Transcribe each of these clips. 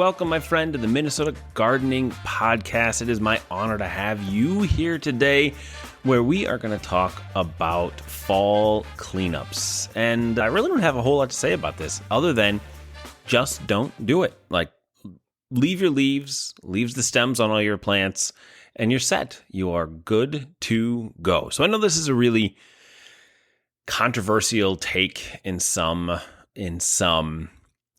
welcome, my friend, to the Minnesota Gardening Podcast. It is my honor to have you here today, where we are going to talk about fall cleanups. And I really don't have a whole lot to say about this, other than just don't do it. Like, leave your leaves the stems on all your plants, and you're set. You are good to go. So I know this is a really controversial take in some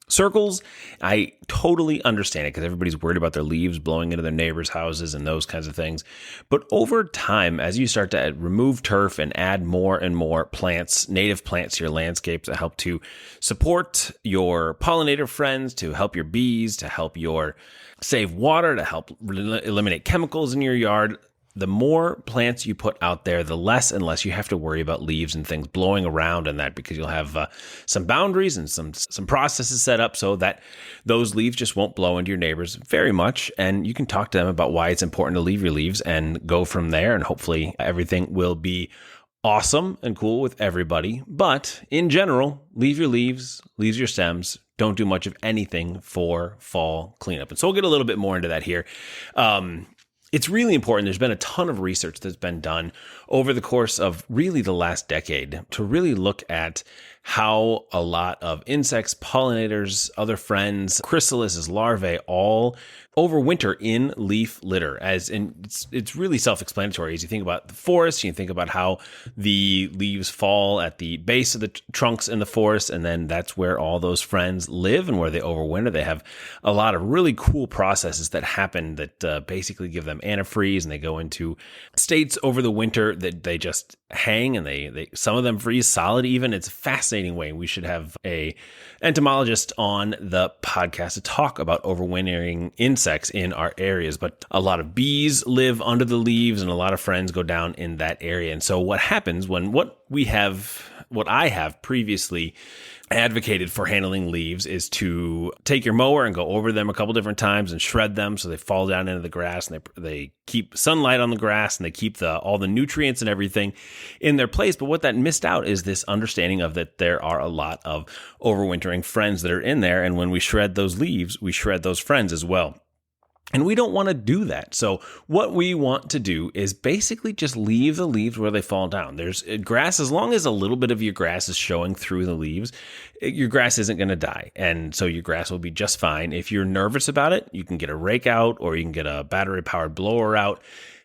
circles. I totally understand it because everybody's worried about their leaves blowing into their neighbors' houses and those kinds of things. But over time, as you start to remove turf and add more and more plants, native plants to your landscapes that help to support your pollinator friends, to help your bees, to help your save water, to help eliminate chemicals in your yard, the more plants you put out there, the less and less you have to worry about leaves and things blowing around and that, because you'll have some boundaries and some processes set up so that those leaves just won't blow into your neighbors very much. And you can talk to them about why it's important to leave your leaves and go from there. And hopefully everything will be awesome and cool with everybody. But in general, leave your leaves your stems. Don't do much of anything for fall cleanup. And so we'll get a little bit more into that here. It's really important. There's been a ton of research that's been done over the course of really the last decade to really look at how a lot of insects, pollinators, other friends, chrysalises, larvae, all overwinter in leaf litter. It's really self-explanatory. As you think about the forest, you think about how the leaves fall at the base of the trunks in the forest, and then that's where all those friends live and where they overwinter. They have a lot of really cool processes that happen that basically give them antifreeze, and they go into states over the winter that they just hang, and they some of them freeze solid even. It's a fascinating way. We should have a entomologist on the podcast to talk about overwintering insects in our areas. But a lot of bees live under the leaves, and a lot of friends go down in that area. And so what happens when what I have previously advocated for handling leaves is to take your mower and go over them a couple different times and shred them so they fall down into the grass, and they keep sunlight on the grass, and they keep all the nutrients and everything in their place. But what that missed out is this understanding of that there are a lot of overwintering friends that are in there, and when we shred those leaves, we shred those friends as well. And we don't want to do that. So what we want to do is basically just leave the leaves where they fall down. There's grass, as long as a little bit of your grass is showing through the leaves, your grass isn't going to die. And so your grass will be just fine. If you're nervous about it, you can get a rake out, or you can get a battery-powered blower out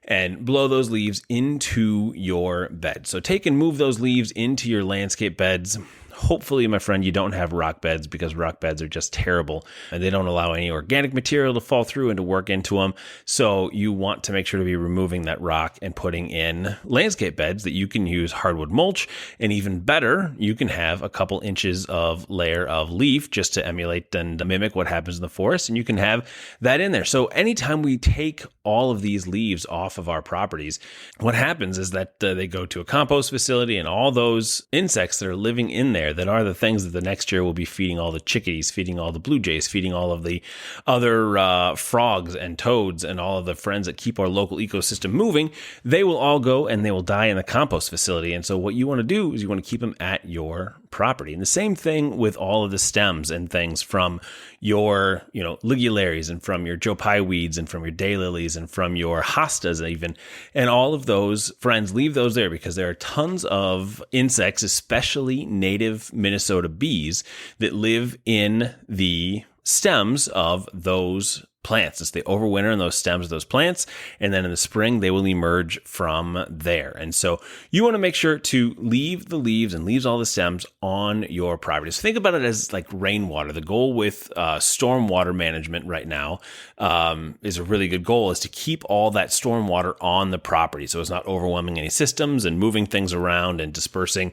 and blow those leaves into your bed. So take and move those leaves into your landscape beds. Hopefully, my friend, you don't have rock beds, because rock beds are just terrible and they don't allow any organic material to fall through and to work into them. So you want to make sure to be removing that rock and putting in landscape beds that you can use hardwood mulch. And even better, you can have a couple inches of layer of leaf just to emulate and mimic what happens in the forest. And you can have that in there. So anytime we take all of these leaves off of our properties, what happens is that they go to a compost facility, and all those insects that are living in there that are the things that the next year will be feeding all the chickadees, feeding all the blue jays, feeding all of the other frogs and toads and all of the friends that keep our local ecosystem moving, they will all go and they will die in the compost facility. And so what you want to do is you want to keep them at your property. And the same thing with all of the stems and things from your, ligularies, and from your Joe Pye weeds, and from your daylilies, and from your hostas even, and all of those friends, leave those there, because there are tons of insects, especially native Minnesota bees, that live in the stems of those plants. It's they overwinter in those stems of those plants, and then in the spring they will emerge from there. And so you want to make sure to leave the leaves and leaves all the stems on your property. So think about it as like rainwater. The goal with stormwater management right now is a really good goal, is to keep all that stormwater on the property so it's not overwhelming any systems and moving things around and dispersing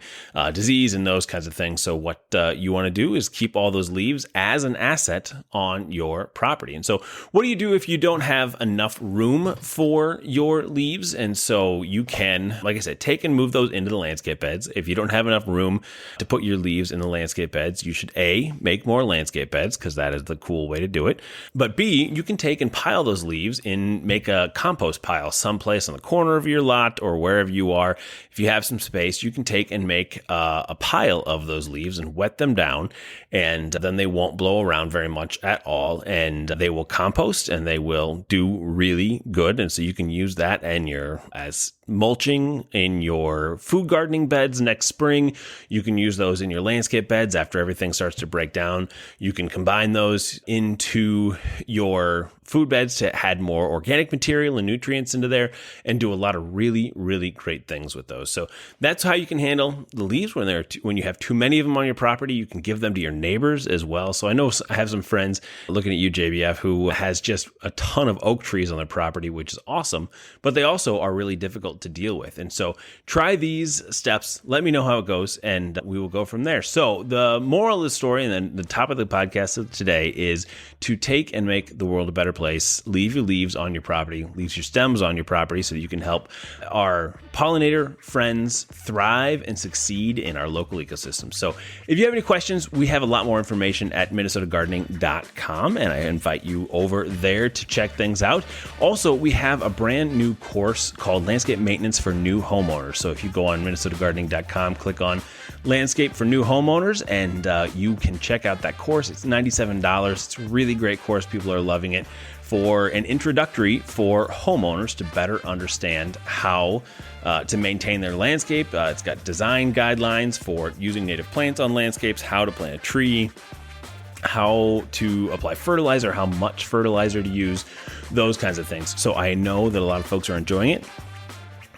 disease and those kinds of things. So what you want to do is keep all those leaves as an asset on your property. And so what do you do if you don't have enough room for your leaves? And so you can, like I said, take and move those into the landscape beds. If you don't have enough room to put your leaves in the landscape beds, you should A, make more landscape beds, because that is the cool way to do it. But B, you can take and pile those leaves and make a compost pile someplace on the corner of your lot or wherever you are. If you have some space, you can take and make a pile of those leaves and wet them down, and then they won't blow around very much at all, and they will compost and they will do really good. And so you can use that as mulching in your food gardening beds next spring. You can use those in your landscape beds after everything starts to break down. You can combine those into your food beds to add more organic material and nutrients into there and do a lot of really, really great things with those. So that's how you can handle the leaves when you have too many of them on your property. You can give them to your neighbors as well. So I know I have some friends looking at you, JBF, who has just a ton of oak trees on their property, which is awesome, but they also are really difficult to deal with. And so try these steps. Let me know how it goes, and we will go from there. So the moral of the story, and then the top of the podcast of today, is to take and make the world a better place. Leave your leaves on your property, leave your stems on your property so that you can help our pollinator friends thrive and succeed in our local ecosystem. So if you have any questions, we have a lot more information at minnesotagardening.com, and I invite you over there to check things out. Also, we have a brand new course called Landscape Maintenance for New Homeowners. So if you go on minnesotagardening.com, click on Landscape for New Homeowners, and you can check out that course. It's $97. It's a really great course. People are loving it, for an introductory for homeowners to better understand how to maintain their landscape. It's got design guidelines for using native plants on landscapes, how to plant a tree, how to apply fertilizer, how much fertilizer to use, those kinds of things. So I know that a lot of folks are enjoying it,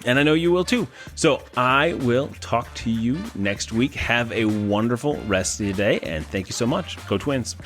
and I know you will too. So I will talk to you next week. Have a wonderful rest of your day, and thank you so much. Go Twins.